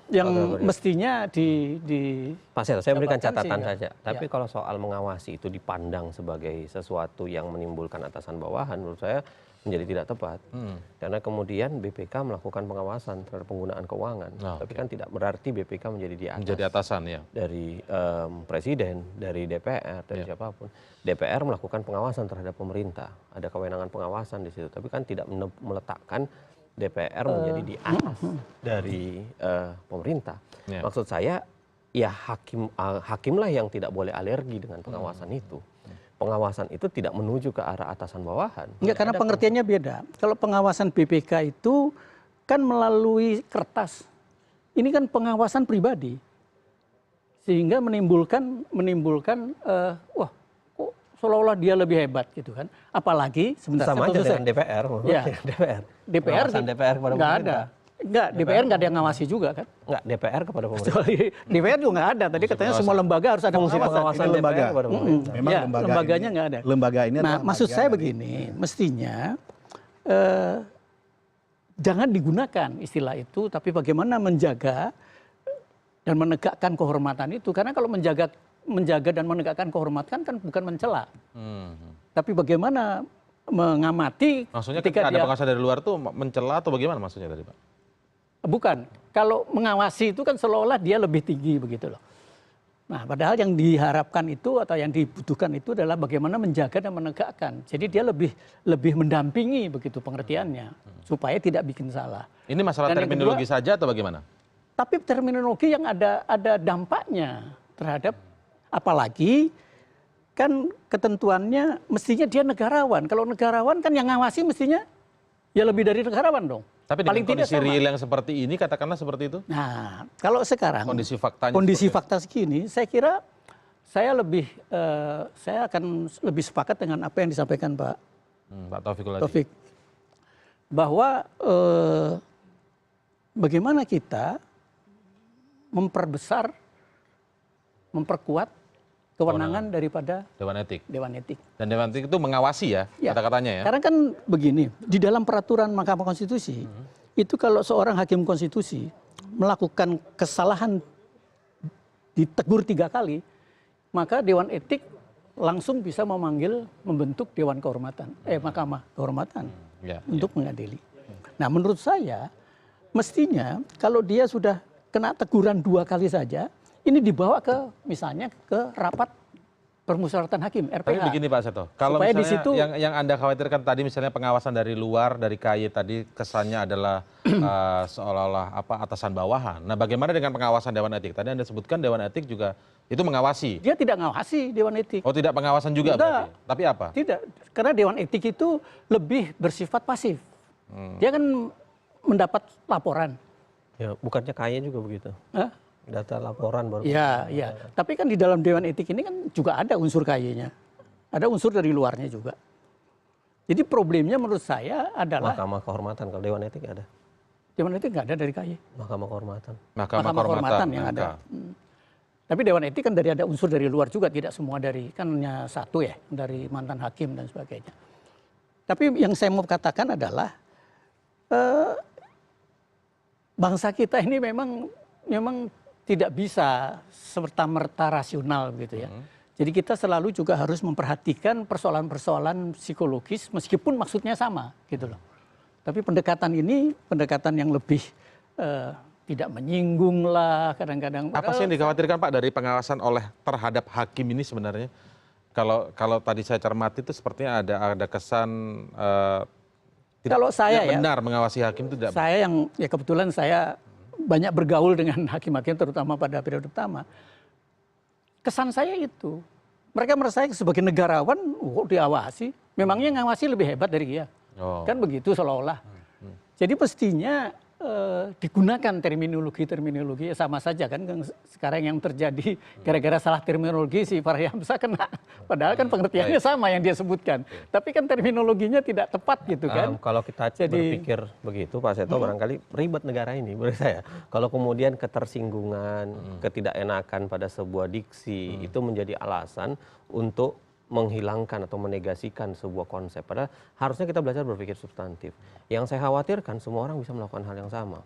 yang mestinya di Pak Seto, saya berikan catatan saja. Tapi kalau soal mengawasi itu dipandang sebagai sesuatu yang menimbulkan atasan bawahan, menurut saya menjadi tidak tepat. Karena kemudian BPK melakukan pengawasan terhadap penggunaan keuangan. Tapi kan tidak berarti BPK menjadi di atas. Menjadi atasan ya. Dari Presiden, dari DPR, dari siapapun. DPR melakukan pengawasan terhadap pemerintah. Ada kewenangan pengawasan di situ. Tapi kan tidak meletakkan DPR menjadi di atas dari pemerintah. Maksud saya, ya hakimlah yang tidak boleh alergi dengan pengawasan itu. Pengawasan itu tidak menuju ke arah atasan bawahan. Enggak, karena pengertiannya beda. Kalau pengawasan BPK itu kan melalui kertas. Ini kan pengawasan pribadi. Sehingga menimbulkan wah, kok seolah-olah dia lebih hebat gitu kan. Apalagi sebentar sama aja dengan DPR. Ya. DPR kepada nggak ada. Enggak, DPR nggak ada yang ngawasi juga kan? Enggak, DPR kepada pemerintah. Kecuali DPR juga nggak ada. Tadi katanya semua lembaga harus ada fungsi pengawasan lembaga. kepada pemerintah. Memang ya, lembaganya nggak ada. Lembaga ini nah, maksud saya begini, mestinya jangan digunakan istilah itu, tapi bagaimana menjaga dan menegakkan kehormatan itu. Karena kalau menjaga menjaga dan menegakkan kehormatan kan bukan mencela. Tapi bagaimana mengamati maksudnya ketika ada pengawasan dari luar tuh mencela atau bagaimana maksudnya tadi Pak? Bukan. Kalau mengawasi itu kan seolah-olah dia lebih tinggi begitu loh. Nah, padahal yang diharapkan itu atau yang dibutuhkan itu adalah bagaimana menjaga dan menegakkan. Jadi dia lebih mendampingi begitu pengertiannya supaya tidak bikin salah. Ini masalah Dan terminologi saja atau bagaimana? Tapi terminologi yang ada dampaknya terhadap, apalagi kan ketentuannya mestinya dia negarawan. Kalau negarawan kan yang ngawasi mestinya ya lebih dari negarawan dong. Tapi dengan kondisi real yang seperti ini, katakanlah seperti itu? Nah, kalau sekarang kondisi faktanya fakta segini, saya kira saya akan lebih sepakat dengan apa yang disampaikan Pak Taufik, bahwa bagaimana kita memperkuat kewenangan daripada Dewan Etik. Dan Dewan Etik itu mengawasi ya, kata-katanya ya? Karena kan begini, di dalam peraturan Mahkamah Konstitusi, itu kalau seorang hakim konstitusi melakukan kesalahan ditegur 3 kali, maka Dewan Etik langsung bisa membentuk Mahkamah Kehormatan untuk mengadili. Nah, menurut saya, mestinya kalau dia sudah kena teguran 2 kali saja, ini dibawa misalnya ke rapat permusyawaratan hakim RPH. Tapi begini Pak Seto, kalau supaya misalnya di situ, yang Anda khawatirkan tadi misalnya pengawasan dari luar, dari KY tadi kesannya adalah seolah-olah atasan bawahan. Nah, bagaimana dengan pengawasan Dewan Etik? Tadi Anda sebutkan Dewan Etik juga itu mengawasi. Dia tidak mengawasi Dewan Etik. Oh, tidak pengawasan juga berarti? Tapi apa? Tidak, karena Dewan Etik itu lebih bersifat pasif. Dia kan mendapat laporan. Ya, bukannya KY juga begitu? Data laporan baru. Ya. Tapi kan di dalam Dewan Etik ini kan juga ada unsur KY-nya. Ada unsur dari luarnya juga. Jadi problemnya menurut saya adalah Mahkamah Kehormatan. Kalau Dewan Etik ada? Dewan Etik nggak ada dari KY. Mahkamah Kehormatan. Mahkamah Kehormatan yang ada. Tapi Dewan Etik kan ada unsur dari luar juga, tidak semua dari, kan hanya satu ya, dari mantan hakim dan sebagainya. Tapi yang saya mau katakan adalah bangsa kita ini memang tidak bisa serta-merta rasional begitu ya. Jadi kita selalu juga harus memperhatikan persoalan-persoalan psikologis meskipun maksudnya sama gitu loh. Tapi pendekatan ini pendekatan yang lebih tidak menyinggung lah kadang-kadang. Apa sih yang dikhawatirkan Pak dari pengawasan terhadap hakim ini sebenarnya? Kalau tadi saya cermati itu sepertinya ada kesan kalau saya benar mengawasi hakim itu tidak. Saya yang kebetulan saya banyak bergaul dengan hakim-hakim terutama pada periode pertama. Kesan saya itu, mereka merasa sebagai negarawan, diawasi. Memangnya ngawasi lebih hebat dari dia. Kan begitu seolah-olah. Jadi mestinya digunakan terminologi sama saja kan. Sekarang yang terjadi gara-gara salah terminologi si Fahri Hamzah kena. Padahal kan pengertiannya sama yang dia sebutkan. Tapi kan terminologinya tidak tepat gitu kan. Kalau kita berpikir begitu Pak Seto, barangkali ribet negara ini menurut saya. Kalau kemudian ketersinggungan, ketidakenakan pada sebuah diksi itu menjadi alasan untuk menghilangkan atau menegasikan sebuah konsep. Padahal harusnya kita belajar berpikir substantif. Yang saya khawatirkan semua orang bisa melakukan hal yang sama.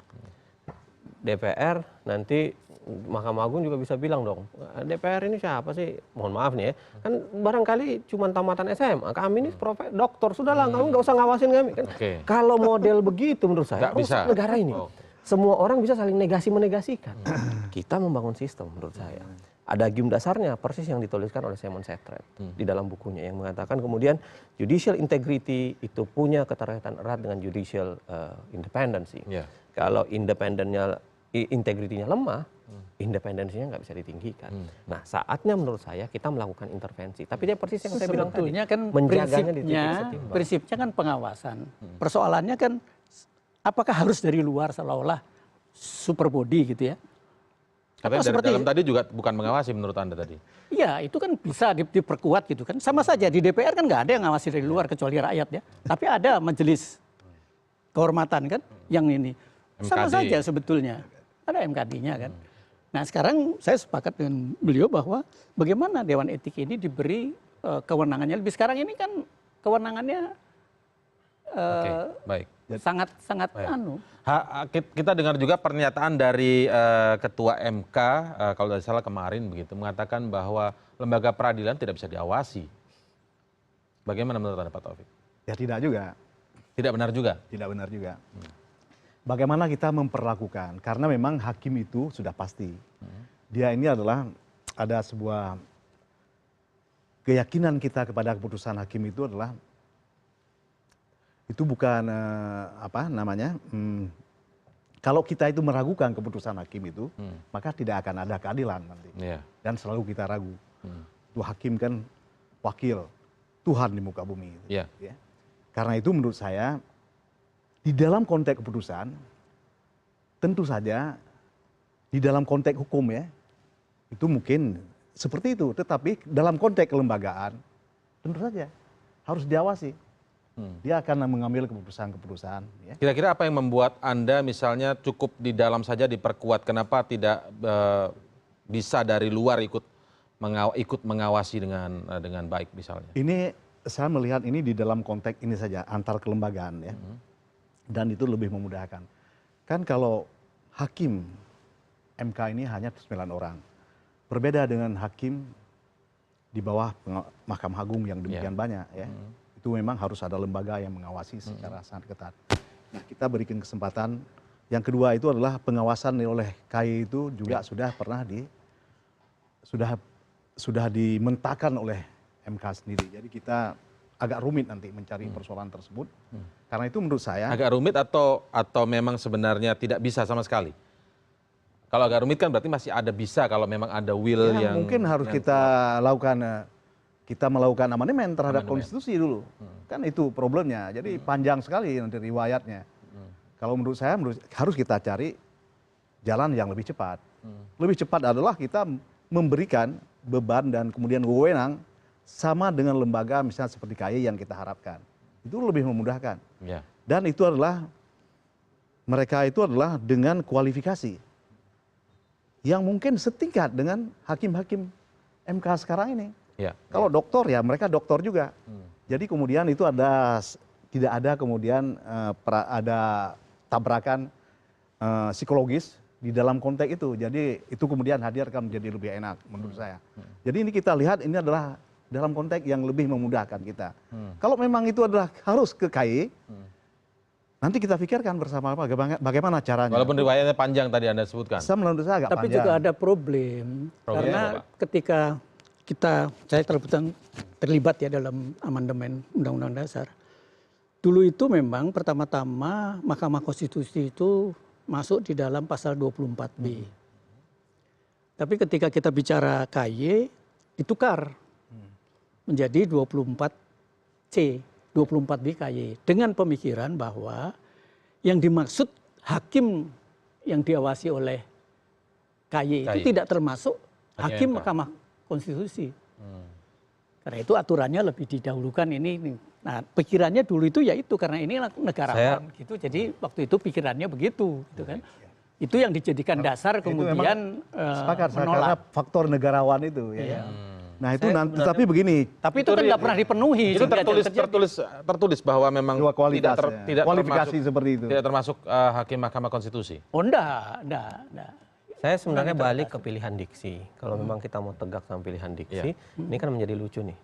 DPR nanti Mahkamah Agung juga bisa bilang dong, DPR ini siapa sih? Mohon maaf nih ya. Kan barangkali cuma tamatan SMA. Kami ini doktor, sudahlah kamu nggak usah ngawasin kami. Kan kalau model begitu menurut saya, rusak negara ini. Semua orang bisa saling menegasikan. Kita membangun sistem menurut saya. Ada gium dasarnya persis yang dituliskan oleh Simon Setret di dalam bukunya yang mengatakan kemudian judicial integrity itu punya keterkaitan erat dengan judicial independency. Kalau integritinya lemah, independensinya nggak bisa ditinggikan. Nah, saatnya menurut saya kita melakukan intervensi. Tapi dia persis yang saya bilang tadi, kan menjaganya di titik setimpal. Prinsipnya kan pengawasan. Persoalannya kan apakah harus dari luar seolah-olah super body gitu ya? Katanya dari dalam tadi juga bukan mengawasi menurut Anda tadi. Iya, itu kan bisa diperkuat gitu kan. Sama saja di DPR kan nggak ada yang ngawasi dari luar kecuali rakyat ya. Tapi ada majelis kehormatan kan yang ini. Sama saja sebetulnya. Ada MKD-nya kan. Nah, sekarang saya sepakat dengan beliau bahwa bagaimana Dewan Etik ini diberi kewenangannya lebih. Sekarang ini kan kewenangannya Baik. sangat Kita dengar juga pernyataan dari Ketua MK kalau tidak salah kemarin begitu mengatakan bahwa lembaga peradilan tidak bisa diawasi. Bagaimana menurut Anda Pak Taufik? Ya tidak juga. Tidak benar juga? Tidak benar juga. Bagaimana kita memperlakukan? Karena memang hakim itu sudah pasti. Dia ini adalah ada sebuah keyakinan kita kepada keputusan hakim itu adalah itu bukan kalau kita itu meragukan keputusan hakim itu, maka tidak akan ada keadilan nanti. Dan selalu kita ragu. Itu hakim kan wakil Tuhan di muka bumi. Ya. Karena itu menurut saya di dalam konteks keputusan tentu saja di dalam konteks hukum ya itu mungkin seperti itu. Tetapi dalam konteks kelembagaan tentu saja harus diawasi. Dia akan mengambil keputusan-keputusan. Ya. Kira-kira apa yang membuat Anda misalnya cukup di dalam saja diperkuat? Kenapa tidak bisa dari luar ikut mengawasi dengan baik misalnya? Ini saya melihat ini di dalam konteks ini saja antar kelembagaan ya. Dan itu lebih memudahkan. Kan kalau hakim MK ini hanya 9 orang. Berbeda dengan hakim di bawah Mahkamah Agung yang demikian banyak ya. Itu memang harus ada lembaga yang mengawasi secara sangat ketat. Nah, kita berikan kesempatan. Yang kedua itu adalah pengawasan oleh KAI itu juga sudah pernah sudah dimentakan oleh MK sendiri. Jadi kita agak rumit nanti mencari persoalan tersebut. Karena itu menurut saya agak rumit atau memang sebenarnya tidak bisa sama sekali. Kalau agak rumit kan berarti masih ada bisa kalau memang ada will yang mungkin harus kita lakukan. Kita melakukan amandemen terhadap konstitusi dulu. Kan itu problemnya. Jadi panjang sekali nanti riwayatnya. Kalau menurut saya harus kita cari jalan yang lebih cepat. Lebih cepat adalah kita memberikan beban dan kemudian wewenang sama dengan lembaga misalnya seperti KAI yang kita harapkan. Itu lebih memudahkan. Dan itu adalah mereka itu adalah dengan kualifikasi yang mungkin setingkat dengan hakim-hakim MK sekarang ini. Kalau doktor ya mereka doktor juga. Jadi kemudian itu tidak ada kemudian ada tabrakan psikologis di dalam konteks itu. Jadi itu kemudian hadir akan menjadi lebih enak menurut saya. Jadi ini kita lihat ini adalah dalam konteks yang lebih memudahkan kita. Kalau memang itu adalah harus ke KAI, nanti kita pikirkan bersama bagaimana caranya. Walaupun riwayatnya panjang tadi Anda sebutkan. Menurut saya agak panjang. Tapi juga ada problem. Karena ketika saya terlibat ya dalam amandemen Undang-Undang Dasar. Dulu itu memang pertama-tama Mahkamah Konstitusi itu masuk di dalam pasal 24B. Tapi ketika kita bicara KY, ditukar menjadi 24C, 24B KY. Dengan pemikiran bahwa yang dimaksud hakim yang diawasi oleh KY itu tidak termasuk hakim Mahkamah Konstitusi. Karena itu aturannya lebih didahulukan ini. Nah, pikirannya dulu itu ya itu karena ini negarawan gitu. Jadi waktu itu pikirannya begitu, gitu kan. Itu yang dijadikan dasar kemudian sepakat karena faktor negarawan itu ya. Nah, itu nanti tapi begini. Tapi itu kan tidak pernah dipenuhi. Itu tertulis bahwa memang tidak kualifikasi seperti itu. Tidak termasuk hakim Mahkamah Konstitusi. Oh, enggak. Saya sebenarnya balik ke pilihan diksi. Kalau memang kita mau tegak sama pilihan diksi, ini kan menjadi lucu nih.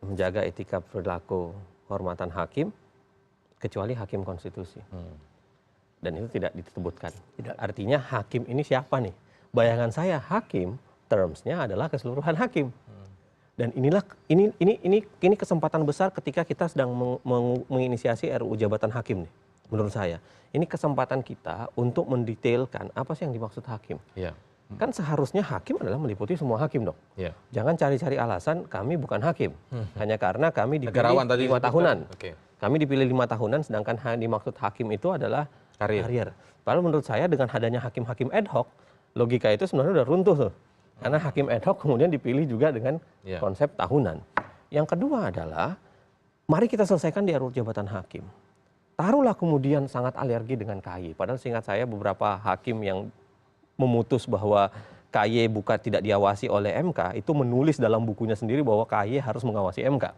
Menjaga etika perilaku kehormatan hakim, kecuali hakim konstitusi. Dan itu tidak disebutkan. Artinya hakim ini siapa nih? Bayangan saya hakim, termsnya adalah keseluruhan hakim. Dan ini kesempatan besar ketika kita sedang menginisiasi RUU jabatan hakim nih. Menurut saya, ini kesempatan kita untuk mendetailkan apa sih yang dimaksud hakim. Kan seharusnya hakim adalah meliputi semua hakim dong. Jangan cari-cari alasan kami bukan hakim. Hanya karena kami dipilih 5 tahunan. Kami dipilih 5 tahunan sedangkan dimaksud hakim itu adalah karier. Lalu menurut saya dengan adanya hakim-hakim ad hoc, logika itu sebenarnya udah runtuh tuh. Karena hakim ad hoc kemudian dipilih juga dengan konsep tahunan. Yang kedua adalah, mari kita selesaikan di RUU jabatan hakim. Taruhlah kemudian sangat alergi dengan KY. Padahal seingat saya beberapa hakim yang memutus bahwa KY tidak diawasi oleh MK, itu menulis dalam bukunya sendiri bahwa KY harus mengawasi MK.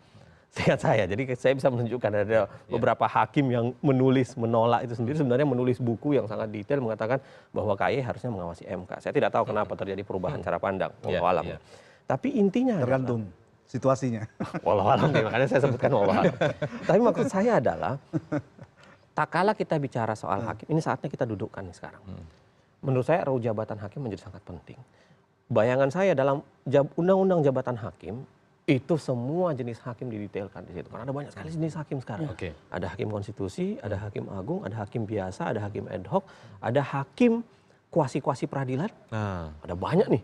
Seingat saya, jadi saya bisa menunjukkan ada beberapa hakim yang menolak itu sendiri, sebenarnya menulis buku yang sangat detail mengatakan bahwa KY harusnya mengawasi MK. Saya tidak tahu kenapa terjadi perubahan cara pandang, wallahu alam. Tapi intinya tergantung situasinya. Wallahu alam, makanya saya sebutkan wallahu alam. Tapi maksud saya adalah, tak kala kita bicara soal hakim, ini saatnya kita dudukkan nih sekarang. Menurut saya RUU jabatan hakim menjadi sangat penting. Bayangan saya dalam undang-undang jabatan hakim, itu semua jenis hakim didetailkan di situ. Karena ada banyak sekali jenis hakim sekarang. Ada hakim konstitusi, ada hakim agung, ada hakim biasa, ada hakim ad hoc, ada hakim kuasi-kuasi peradilan. Ada banyak nih.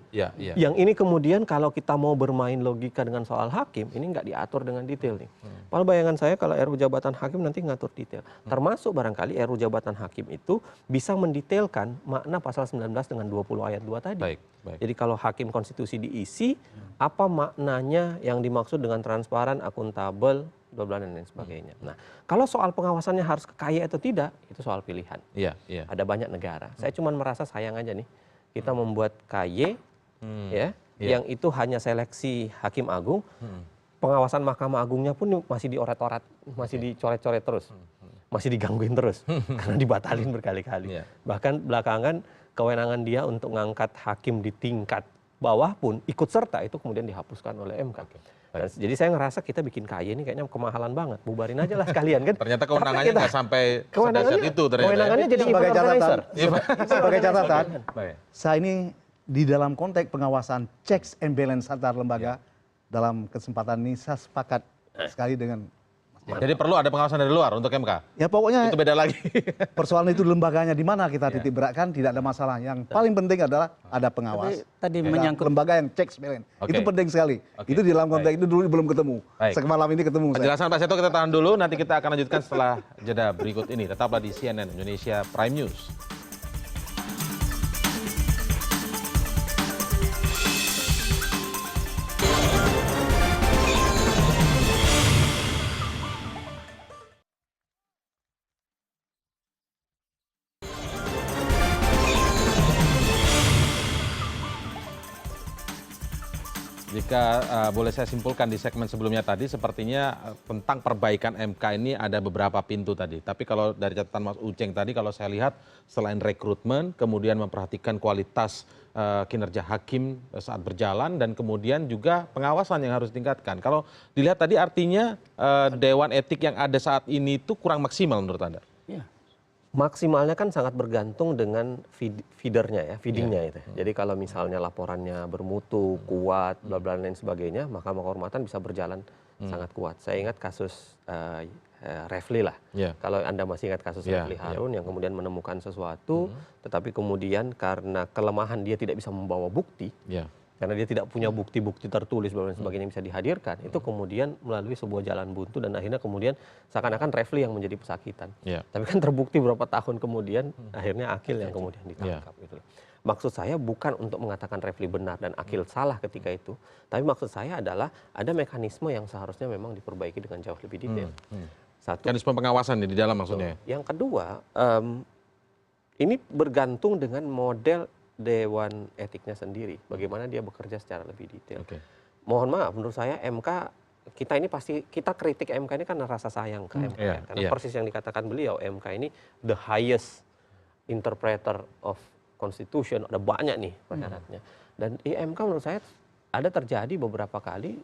Yang ini kemudian kalau kita mau bermain logika dengan soal hakim, ini nggak diatur dengan detail nih. Padahal bayangan saya kalau RUU jabatan hakim nanti ngatur detail. Termasuk barangkali RUU jabatan hakim itu bisa mendetailkan makna pasal 19 dengan 20 ayat 2 tadi. Jadi kalau hakim konstitusi diisi, apa maknanya yang dimaksud dengan transparan, akuntabel, dan lain sebagainya. Nah, kalau soal pengawasannya harus ke KY atau tidak, itu soal pilihan. Ada banyak negara. Saya cuma merasa sayang aja nih, kita membuat KY, yang itu hanya seleksi hakim agung, pengawasan Mahkamah Agungnya pun masih dioret-oret, masih dicoret-coret terus, masih digangguin terus, karena dibatalin berkali-kali. Bahkan belakangan kewenangan dia untuk ngangkat hakim di tingkat bawah pun ikut serta itu kemudian dihapuskan oleh MK. Dan jadi saya ngerasa kita bikin KY ini kayaknya kemahalan banget, bubarin aja lah sekalian kan. Ternyata kewenangannya nggak sampai sedahsyat itu ternyata. Kewenangannya jadi sebagai catatan. Sebagai catatan, saya ini di dalam konteks pengawasan checks and balance antar lembaga, dalam kesempatan ini saya sepakat sekali dengan. Jadi perlu ada pengawasan dari luar untuk MK? Ya pokoknya itu beda lagi. Persoalan itu lembaganya di mana kita titik beratkan, tidak ada masalah. Yang paling penting adalah ada pengawas. Tadi menyangkut lembaga yang checks balance. Itu penting sekali. Itu di dalam konteks itu dulu belum ketemu. Semalam ini ketemu. Penjelasan Pak Seto kita tahan dulu, nanti kita akan lanjutkan setelah jeda berikut ini. Tetaplah di CNN Indonesia Prime News. Jika boleh saya simpulkan di segmen sebelumnya tadi, sepertinya tentang perbaikan MK ini ada beberapa pintu tadi. Tapi kalau dari catatan Mas Uceng tadi, kalau saya lihat selain rekrutmen, kemudian memperhatikan kualitas kinerja hakim saat berjalan, dan kemudian juga pengawasan yang harus ditingkatkan. Kalau dilihat tadi artinya Dewan Etik yang ada saat ini itu kurang maksimal menurut Anda? Maksimalnya kan sangat bergantung dengan feedernya ya, feedingnya itu. Jadi kalau misalnya laporannya bermutu, kuat, bla bla dan lain sebagainya, Mahkamah Kehormatan bisa berjalan sangat kuat. Saya ingat kasus Refli lah. Kalau Anda masih ingat kasus Refli Harun yang kemudian menemukan sesuatu, tetapi kemudian karena kelemahan dia tidak bisa membawa bukti, karena dia tidak punya bukti-bukti tertulis dan sebagainya yang bisa dihadirkan, itu kemudian melalui sebuah jalan buntu dan akhirnya kemudian seakan-akan Refli yang menjadi pesakitan. Tapi kan terbukti beberapa tahun kemudian akhirnya Akil yang kemudian ditangkap. Gitu. Maksud saya bukan untuk mengatakan Refli benar dan Akil salah ketika itu, tapi maksud saya adalah ada mekanisme yang seharusnya memang diperbaiki dengan jauh lebih detail. Satu, mekanisme pengawasan di dalam maksudnya. Yang kedua, ini bergantung dengan model Dewan Etiknya sendiri, bagaimana dia bekerja secara lebih detail. Mohon maaf, menurut saya MK, kita ini pasti, kita kritik MK ini karena rasa sayang ke MK. Karena persis yang dikatakan beliau, MK ini the highest interpreter of constitution, ada banyak nih persyaratnya. Dan MK menurut saya ada terjadi beberapa kali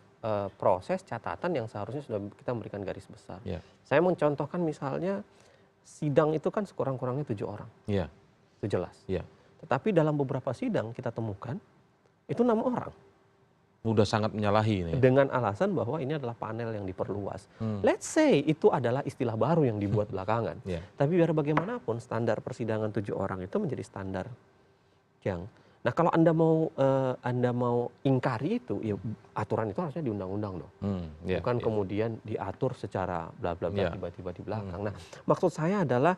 proses catatan yang seharusnya sudah kita memberikan garis besar. Saya mencontohkan misalnya, sidang itu kan sekurang-kurangnya 7 orang. Itu jelas. Tetapi dalam beberapa sidang kita temukan itu 6 orang. Udah sangat menyalahi ini. Dengan alasan bahwa ini adalah panel yang diperluas. Let's say itu adalah istilah baru yang dibuat belakangan. Tapi biar bagaimanapun standar persidangan 7 orang itu menjadi standar yang. Nah kalau Anda mau ingkari itu, ya aturan itu harusnya di undang-undang dong. Bukan kemudian diatur secara bla bla bla tiba-tiba di belakang. Nah maksud saya adalah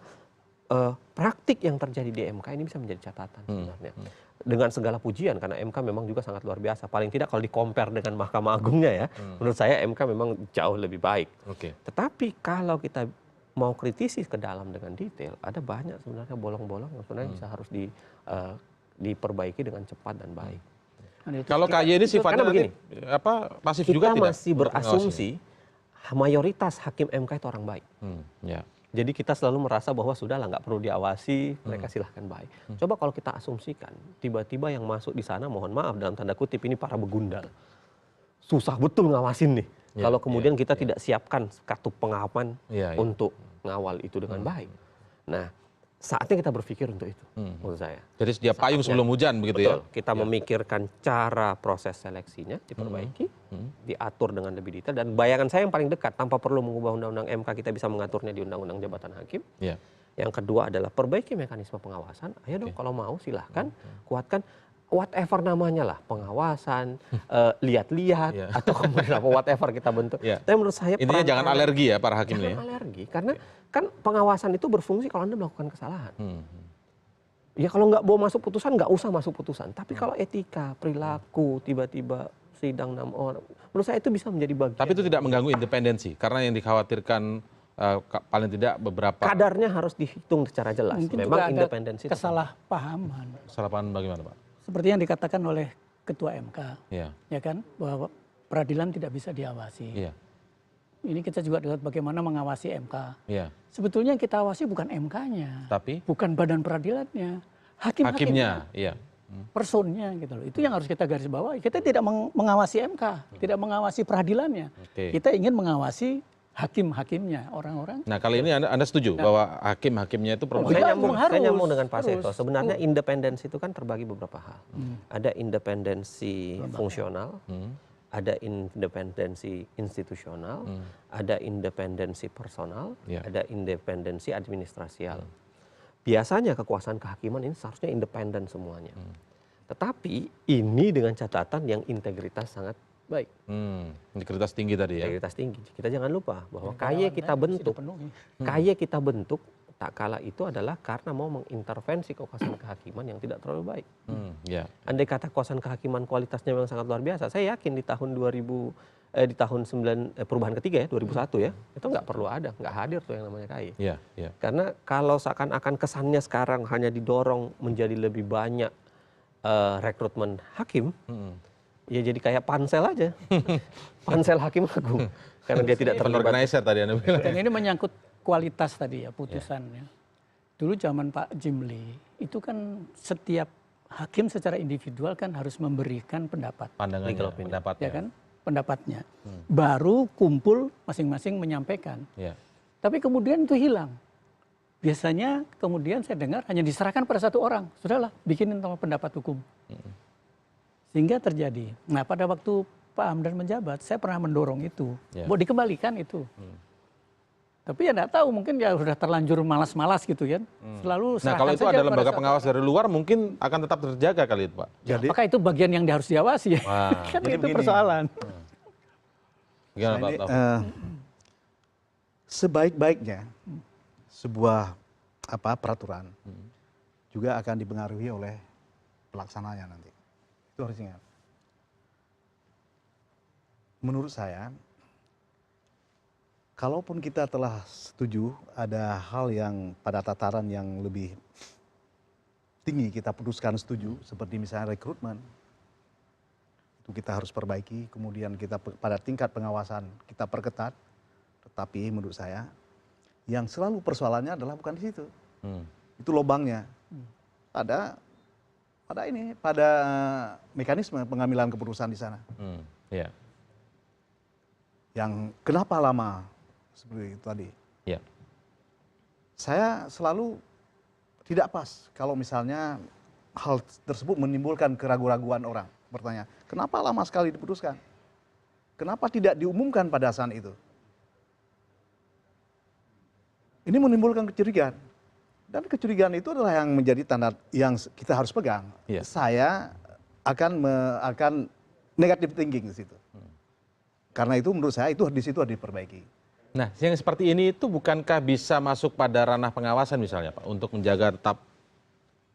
praktik yang terjadi di MK ini bisa menjadi catatan sebenarnya. Dengan segala pujian, karena MK memang juga sangat luar biasa. Paling tidak kalau di-compare dengan Mahkamah Agungnya ya, menurut saya MK memang jauh lebih baik. Tetapi kalau kita mau kritisi ke dalam dengan detail, ada banyak sebenarnya bolong-bolong yang sebenarnya bisa harus diperbaiki dengan cepat dan baik. Kalau KY ini sifatnya begini, pasif juga tidak? Kita masih berasumsi mayoritas hakim MK itu orang baik. Ya. Jadi kita selalu merasa bahwa sudahlah nggak perlu diawasi, mereka silahkan baik. Coba kalau kita asumsikan, tiba-tiba yang masuk di sana, mohon maaf dalam tanda kutip ini para begundal. Susah betul ngawasin nih. Kalau kemudian kita tidak siapkan kartu pengaman untuk ngawal itu dengan baik. Nah, saatnya kita berpikir untuk itu, menurut saya. Jadi sedia payung sebelum hujan begitu ya? Kita memikirkan cara proses seleksinya diperbaiki, diatur dengan lebih detail, dan bayangan saya yang paling dekat, tanpa perlu mengubah undang-undang MK, kita bisa mengaturnya di undang-undang jabatan hakim. Yang kedua adalah perbaiki mekanisme pengawasan. Ayo dong kalau mau silahkan, kuatkan. Whatever namanya lah, pengawasan, lihat-lihat, atau kemudian apa whatever kita bentuk. Tapi menurut saya intinya jangan alergi ya para hakim ini. Jangan alergi, karena kan pengawasan itu berfungsi kalau Anda melakukan kesalahan. Ya kalau nggak mau masuk putusan, nggak usah masuk putusan. Tapi kalau etika, perilaku, tiba-tiba sidang 6 orang, menurut saya itu bisa menjadi bagian. Tapi itu tidak mengganggu independensi, karena yang dikhawatirkan paling tidak beberapa kadarnya harus dihitung secara jelas. Mungkin memang juga independensi. Kesalahpahaman. Kesalahpahaman bagaimana, Pak? Seperti yang dikatakan oleh Ketua MK, ya kan, bahwa peradilan tidak bisa diawasi. Ini kita juga lihat bagaimana mengawasi MK. Sebetulnya yang kita awasi bukan MK-nya, tapi bukan badan peradilannya, hakimnya, personnya gitu loh. Itu yang harus kita garis bawahi. Kita tidak mengawasi MK, tidak mengawasi peradilannya. Kita ingin mengawasi hakim-hakimnya, orang-orang. Nah kali ini Anda setuju bahwa hakim-hakimnya itu saya nyambung dengan Pak Seto. Sebenarnya independensi itu kan terbagi beberapa hal. Ada independensi fungsional, ada independensi institusional, ada independensi personal, ada independensi administrasial. Biasanya kekuasaan kehakiman ini seharusnya independen semuanya. Tetapi ini dengan catatan yang integritas sangat baik. Integritas tinggi tadi ya. Integritas tinggi. Kita jangan lupa bahwa KY kita bentuk tak kala itu adalah karena mau mengintervensi kekuasaan kehakiman yang tidak terlalu baik. Andai kata kekuasaan kehakiman kualitasnya memang sangat luar biasa, saya yakin di tahun perubahan ketiga ya, 2001 ya, itu nggak perlu ada, nggak hadir tuh yang namanya KY. Karena kalau seakan-akan kesannya sekarang hanya didorong menjadi lebih banyak rekrutmen hakim, ya jadi kayak pansel aja, pansel hakim agung, karena dia tidak terlibat. Organizer tadi Anda bilang. Dan ini menyangkut kualitas tadi ya putusannya. Dulu zaman Pak Jimli itu kan setiap hakim secara individual kan harus memberikan pendapat. Pandangannya, pendapatnya. Ya kan, pendapatnya. Baru kumpul masing-masing menyampaikan. Tapi kemudian itu hilang. Biasanya kemudian saya dengar hanya diserahkan pada satu orang. Sudahlah, bikinin pendapat hukum. Sehingga terjadi. Nah pada waktu Pak Hamdan menjabat, saya pernah mendorong itu. Mau dikembalikan itu. Tapi ya enggak tahu, mungkin ya sudah terlanjur malas-malas gitu kan. Selalu nah kalau itu ada lembaga pengawas dari luar mungkin akan tetap terjaga kali itu Pak. Jadi, apakah itu bagian yang harus diawasi ya? Kan itu begini, persoalan. Gimana Pak? Sebaik-baiknya sebuah peraturan juga akan dipengaruhi oleh pelaksananya nanti. Itu harus ingat. Menurut saya, kalaupun kita telah setuju ada hal yang pada tataran yang lebih tinggi kita putuskan setuju, seperti misalnya rekrutmen, itu kita harus perbaiki, kemudian kita pada tingkat pengawasan kita perketat, tetapi menurut saya yang selalu persoalannya adalah bukan di situ. Itu lubangnya. Pada mekanisme pengambilan keputusan di sana. Yang kenapa lama seperti itu tadi. Saya selalu tidak pas kalau misalnya hal tersebut menimbulkan keraguan-raguan orang. Bertanya, kenapa lama sekali diputuskan? Kenapa tidak diumumkan pada saat itu? Ini menimbulkan kecurigaan. Dan kecurigaan itu adalah yang menjadi tanda yang kita harus pegang. Saya akan negative thinking di situ. Karena itu menurut saya itu di situ harus diperbaiki. Nah, yang seperti ini itu bukankah bisa masuk pada ranah pengawasan misalnya Pak, untuk menjaga tetap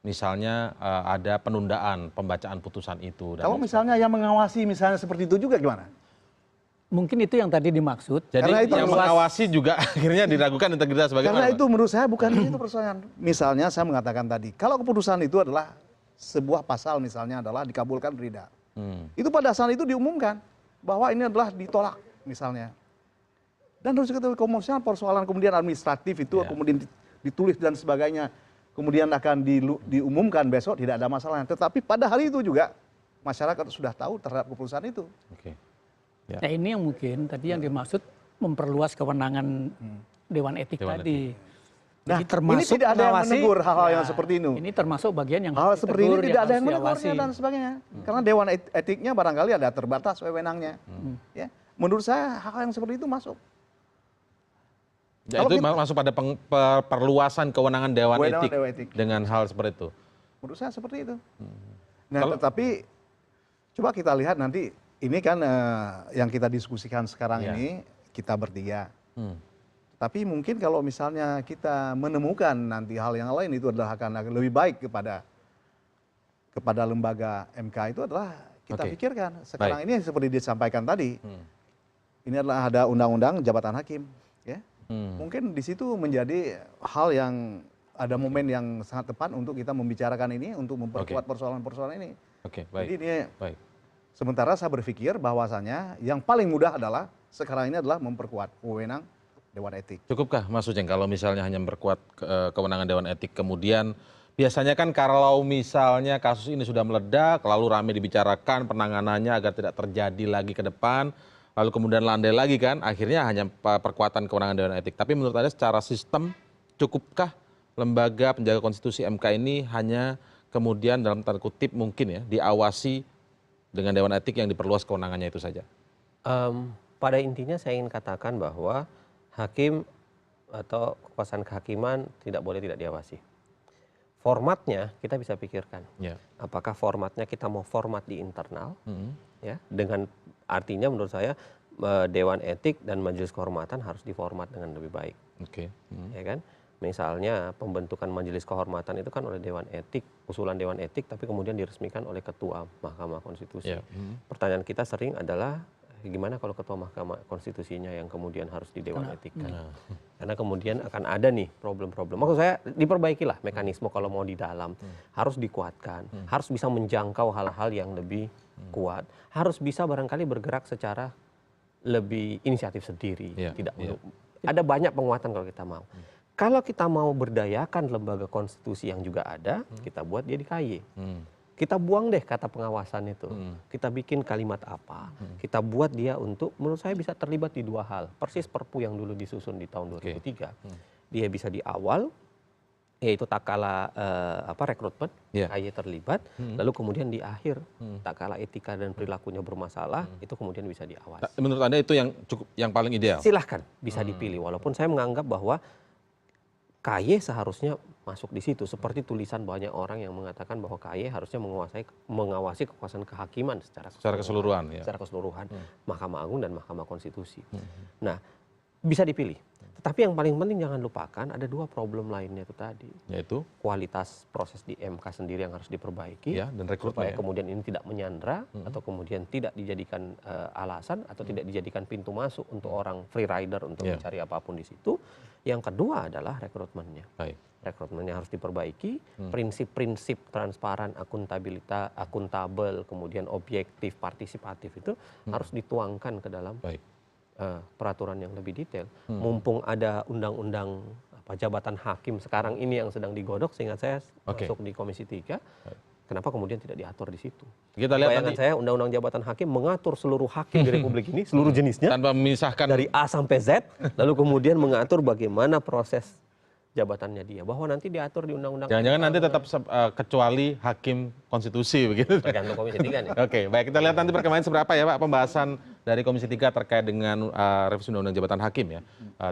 misalnya ada penundaan pembacaan putusan itu. Kalau misalnya yang mengawasi misalnya seperti itu juga gimana? Mungkin itu yang tadi dimaksud. Jadi karena itu yang mengawasi juga akhirnya diragukan integritas bagaimana? Karena itu menurut saya bukan itu persoalan. Misalnya saya mengatakan tadi, kalau keputusan itu adalah sebuah pasal misalnya adalah dikabulkan tidak. Itu pada saat itu diumumkan bahwa ini adalah ditolak misalnya. Dan harus diketahui komersial persoalan kemudian administratif itu kemudian ditulis dan sebagainya, kemudian akan diumumkan besok tidak ada masalah. Tetapi pada hari itu juga masyarakat sudah tahu terhadap keputusan itu. Nah ini yang mungkin tadi yang dimaksud memperluas kewenangan Dewan Etik tadi. Nah, jadi termasuk ini tidak ada yang menegur hal-hal yang seperti ini. Ini termasuk bagian yang hal seperti ini tidak ada yang menegurnya dan sebagainya. Karena Dewan Etiknya barangkali ada terbatas wewenangnya. Ya, menurut saya hal yang seperti itu masuk. Ya, itu masuk pada perluasan kewenangan Dewan Etik dengan hal seperti itu. Menurut saya seperti itu. Nah, tetapi coba kita lihat nanti ini kan yang kita diskusikan sekarang ini kita bertiga. Tapi mungkin kalau misalnya kita menemukan nanti hal yang lain itu adalah akan lebih baik kepada lembaga MK itu adalah kita pikirkan. Sekarang ini seperti disampaikan tadi, ini adalah ada undang-undang jabatan hakim, ya. Mungkin di situ menjadi hal yang ada momen yang sangat tepat untuk kita membicarakan ini, untuk memperkuat persoalan-persoalan ini. Jadi ini, sementara saya berpikir bahwasannya yang paling mudah adalah sekarang ini adalah memperkuat wewenang Dewan Etik. Cukupkah Mas Uceng kalau misalnya hanya memperkuat kewenangan Dewan Etik, kemudian biasanya kan kalau misalnya kasus ini sudah meledak, lalu ramai dibicarakan penanganannya agar tidak terjadi lagi ke depan, lalu kemudian landai lagi kan, akhirnya hanya perkuatan kewenangan Dewan Etik. Tapi menurut Anda secara sistem, cukupkah lembaga penjaga konstitusi MK ini hanya kemudian dalam tanda kutip mungkin ya diawasi dengan Dewan Etik yang diperluas kewenangannya itu saja? Pada intinya saya ingin katakan bahwa hakim atau kekuasaan kehakiman tidak boleh tidak diawasi. Formatnya kita bisa pikirkan. Apakah formatnya kita mau format di internal, ya, dengan artinya menurut saya Dewan Etik dan Majelis Kehormatan harus diformat dengan lebih baik. Ya kan? Misalnya pembentukan Majelis Kehormatan itu kan oleh Dewan Etik, usulan Dewan Etik, tapi kemudian diresmikan oleh Ketua Mahkamah Konstitusi. Pertanyaan kita sering adalah gimana kalau Ketua Mahkamah Konstitusinya yang kemudian harus di Dewan Etik kan? Karena kemudian akan ada nih problem-problem. Maksud saya diperbaikilah mekanisme kalau mau di dalam, harus dikuatkan, harus bisa menjangkau hal-hal yang lebih kuat, harus bisa barangkali bergerak secara lebih inisiatif sendiri, tidak ada banyak penguatan kalau kita mau. Kalau kita mau berdayakan lembaga konstitusi yang juga ada, kita buat dia di KY. Kita buang deh kata pengawasan itu. Kita bikin kalimat apa. Kita buat dia untuk, menurut saya bisa terlibat di dua hal. Persis Perpu yang dulu disusun di tahun 2003. Dia bisa di awal, yaitu tak kala rekrutmen, KY terlibat. Lalu kemudian di akhir, tak kala etika dan perilakunya bermasalah, itu kemudian bisa diawasi. Menurut Anda itu yang paling ideal? Silahkan, bisa dipilih. Walaupun saya menganggap bahwa KY seharusnya masuk di situ, seperti tulisan banyak orang yang mengatakan bahwa KY harusnya mengawasi kekuasaan kehakiman secara keseluruhan, secara keseluruhan, Mahkamah Agung dan Mahkamah Konstitusi. Nah, bisa dipilih. Tetapi yang paling penting jangan lupakan ada dua problem lainnya itu tadi, yaitu kualitas proses di MK sendiri yang harus diperbaiki, dan rekrutmen, supaya kemudian ini tidak menyandra atau kemudian tidak dijadikan alasan atau tidak dijadikan pintu masuk untuk orang free rider untuk mencari apapun di situ. Yang kedua adalah rekrutmennya. Rekrutmennya harus diperbaiki, prinsip-prinsip transparan, akuntabilitas, akuntabel, kemudian objektif, partisipatif itu harus dituangkan ke dalam peraturan yang lebih detail. Mumpung ada undang-undang jabatan hakim sekarang ini yang sedang digodok, sehingga saya masuk di Komisi 3, kenapa kemudian tidak diatur di situ? Kita lihat bayangan saya undang-undang jabatan hakim mengatur seluruh hakim di Republik ini, seluruh jenisnya, tanpa memisahkan dari A sampai Z, lalu kemudian mengatur bagaimana proses jabatannya dia, bahwa nanti diatur di undang-undang. Jangan-jangan nanti tetap kecuali hakim konstitusi begitu. Tergantung Komisi 3 nih. Oke, baik, kita lihat nanti perkembangan seberapa ya Pak pembahasan dari Komisi 3 terkait dengan revisi undang-undang jabatan hakim ya.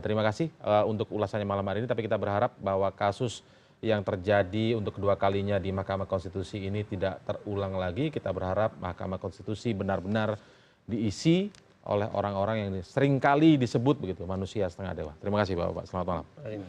Terima kasih untuk ulasannya malam hari ini, tapi kita berharap bahwa kasus yang terjadi untuk kedua kalinya di Mahkamah Konstitusi ini tidak terulang lagi. Kita berharap Mahkamah Konstitusi benar-benar diisi oleh orang-orang yang seringkali disebut begitu manusia setengah dewa. Terima kasih Bapak. Selamat malam.